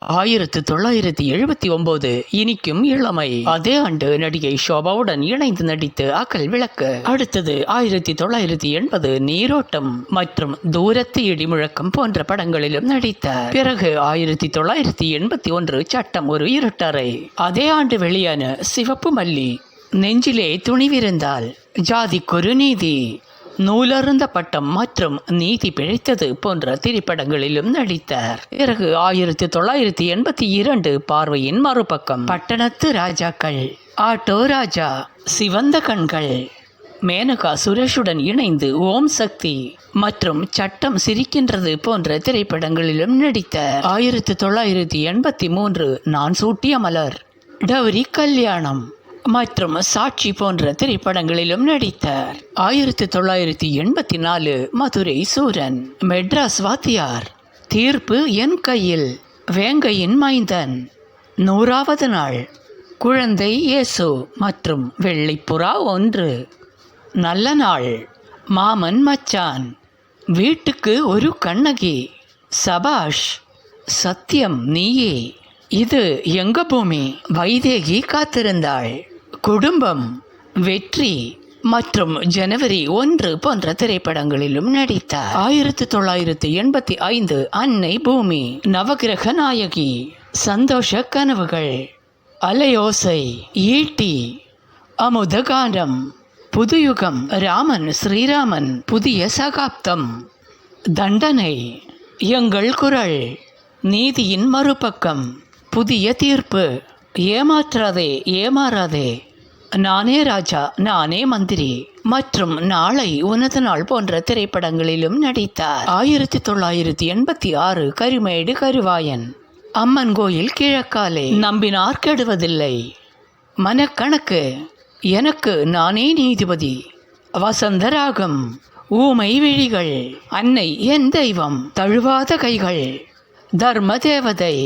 1979 இனிக்கும் இளமை. அதே ஆண்டு நடிகை ஷோபாவுடன் இணைந்து நடித்து அகல் விளக்கு. அடுத்தது 1980 நீரோட்டம் மற்றும் தூரத்து இடிமுழக்கம் போன்ற படங்களிலும் நடித்தார். பிறகு 1981 சட்டம் ஒரு இருட்டறை. அதே ஆண்டு வெளியான சிவப்பு மல்லி, நெஞ்சிலே துணிவிருந்தால், ஜாதிக்கொரு நீதி, நூலருந்த பட்டம் மற்றும் நீதி பிழைத்தது போன்ற திரைப்படங்களிலும் நடித்தார். பிறகு 1982 பார்வையின் மறுபக்கம், பட்டணத்து ராஜாக்கள், ஆட்டோ ராஜா, சிவந்த கண்கள், மேனகா சுரேஷுடன் இணைந்து ஓம் சக்தி மற்றும் சட்டம் சிரிக்கின்றது போன்ற திரைப்படங்களிலும் நடித்தார். 1983 நான் சூட்டிய மலர், டௌரி கல்யாணம் மற்றும் சாட்சி போன்ற திரைப்படங்களிலும் நடித்தார். 1984 மதுரை சூரன், மெட்ராஸ் வாத்தியார், தீர்ப்பு என் கையில், வேங்கையின் மைந்தன், 100வது நாள், குழந்தை இயேசு மற்றும் வெள்ளைப்புறா 1, நல்ல நாள், மாமன் மச்சான், வீட்டுக்கு ஒரு கண்ணகி, சபாஷ், சத்தியம் நீயே, இது எங்க பூமி, வைதேகி காத்திருந்தாள், குடும்பம், வெற்றி மற்றும் ஜனவரி 1 போன்ற திரைப்படங்களிலும் நடித்தார். 1985 அன்னை பூமி, நவகிரக நாயகி, சந்தோஷ கனவுகள், அலையோசை, ஈட்டி, அமுதகாண்டம், புதுயுகம், ராமன் ஸ்ரீராமன், புதிய சகாப்தம், தண்டனை, எங்கள் குரல், நீதியின் மறுபக்கம், புதிய தீர்ப்பு, ஏமாற்றாதே ஏமாறாதே, நானே ராஜா நானே மந்திரி மற்றும் நாளை உனது நாள் போன்ற திரைப்படங்களிலும் நடித்தார். 1986 கருமேடு கருவாயன், அம்மன் கோயில் கிழக்காலே, நம்பினார் கெடுவதில்லை, மனக்கணக்கு, எனக்கு நானே நீதிபதி, வசந்தராகம், ஊமை விழிகள், அன்னை என் தெய்வம், தழுவாத கைகள், தர்ம தேவதை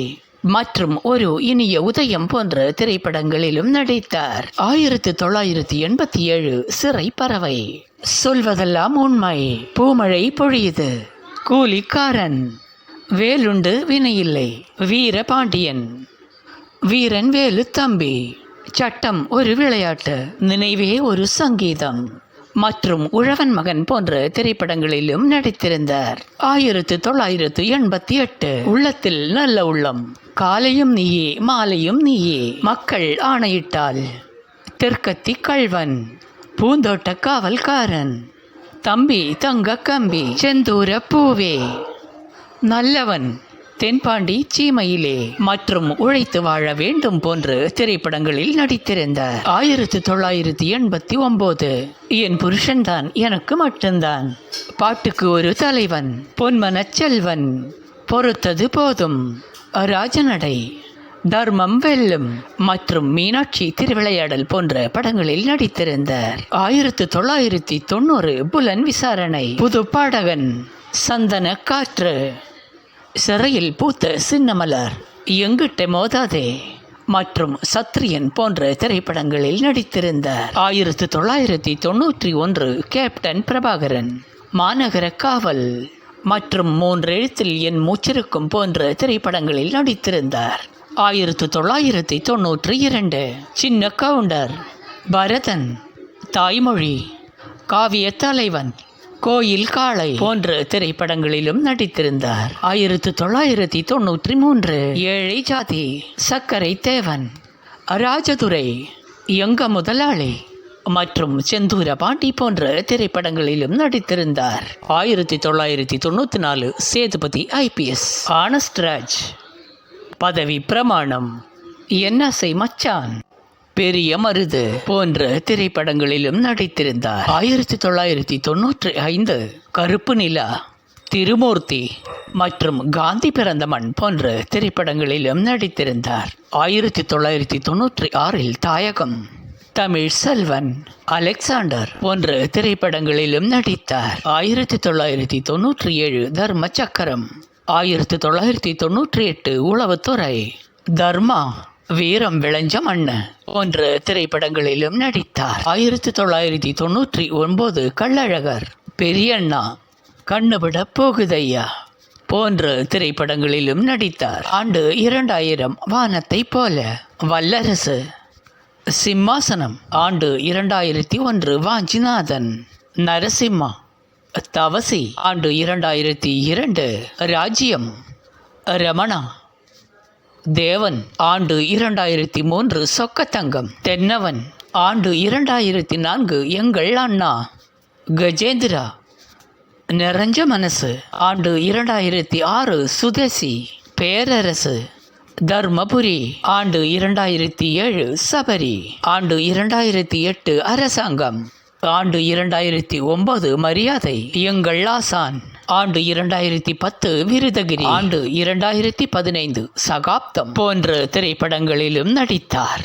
மற்றும் ஒரு இனிய உதயம் போன்ற திரைப்படங்களிலும் நடித்தார். 1987 சிறை பறவை, சொல்வதெல்லாம் உண்மை, பூமழை பொழியுது, கூலிக்காரன், வேலுண்டு வினையில்லை, வீரபாண்டியன், வீரன் வேலு தம்பி, சட்டம் ஒரு விளையாட்டு, நினைவே ஒரு சங்கீதம் மற்றும் உழவன் மகன் போன்ற திரைப்படங்களிலும் நடித்திருந்தார். 1988 உள்ளத்தில் நல்ல உள்ளம், காலையும் நீயே மாலையும் நீயே, மக்கள் ஆணையிட்டால், தெற்கத்தி கள்வன், பூந்தோட்ட காவல்காரன், தம்பி தங்க கம்பி, செந்தூர பூவே, நல்லவன், தென்பாண்டி சீமையிலே மற்றும் உழைத்து வாழ வேண்டும் போன்ற திரைப்படங்களில் நடித்திருந்தார். 1989 என் புருஷன்தான் எனக்கு மட்டும்தான், பாட்டுக்கு ஒரு தலைவன், பொன்மனச் செல்வன், பொறுத்தது போதும், ராஜநடை, தர்மம் வெல்லும் மற்றும் மீனாட்சி திருவிளையாடல் போன்ற படங்களில் நடித்திருந்தார். 1990 புலன் விசாரணை, புது பாடகன், சந்தன காற்று, சிறையில் பூத்த சின்னமலர், எங்கிட்ட மோதாதே மற்றும் சத்ரியன் போன்ற திரைப்படங்களில் நடித்திருந்தார். 1991 கேப்டன் பிரபாகரன், மாநகர காவல் மற்றும் 3 எழுத்தில் என் மூச்சிருக்கும் போன்ற திரைப்படங்களில் நடித்திருந்தார். 1992 சின்ன கவுண்டர், பரதன், தாய்மொழி, காவிய தலைவன், கோயில் காளை போன்ற திரைப்படங்களிலும் நடித்திருந்தார். 1993 ஏழை ஜாதி, சக்கரை தேவன், ராஜதுரை, எங்க முதலாளி மற்றும் செந்தூர பாண்டி போன்ற திரைப்படங்களிலும் நடித்திருந்தார். 1994 சேதுபதி IPS, ஆனஸ்ட்ராஜ், பதவி பிரமாணம், என்னாசை மச்சான், பெரிய மருது போன்ற திரைப்படங்களிலும் நடித்திருந்தார். 1995 கருப்பு நிலா, திருமூர்த்தி மற்றும் காந்தி பிறந்த மண் போன்ற திரைப்படங்களிலும் நடித்திருந்தார். 1996 தாயகம், தமிழ் செல்வன், அலெக்சாண்டர் போன்ற திரைப்படங்களிலும் நடித்தார். 1997 தர்ம சக்கரம், 1998 உளவுத்துறை, தர்மா, வீரம் விளைஞ்ச மண்ணு போன்ற திரைப்படங்களிலும் நடித்தார். 1999 கள்ளழகர், பெரியண்ணா, கண்ணுவிட போகுதையா போன்ற திரைப்படங்களிலும் நடித்தார். ஆண்டு 2000 வானத்தை போல, வல்லரசு, சிம்மாசனம். ஆண்டு 2001 வாஞ்சிநாதன், நரசிம்மா, தவசி. ஆண்டு 2002 ராஜ்யம், ரமணா, தேவன். ஆண்டு 2003 சொக்கத்தங்கம், தென்னவன். ஆண்டு 2004 எங்கள் அண்ணா, கஜேந்திரா, நிறைஞ்ச மனசு. ஆண்டு 2006 சுதேசி, பேரரசு, தர்மபுரி. ஆண்டு 2007 சபரி. ஆண்டு 2008 அரசாங்கம். ஆண்டு 2009 மரியாதை, எங்கள் ஆசான். ஆண்டு 2010 விருதகிரி. ஆண்டு 2015 சகாப்தம் போன்ற திரைப்படங்களிலும் நடித்தார்.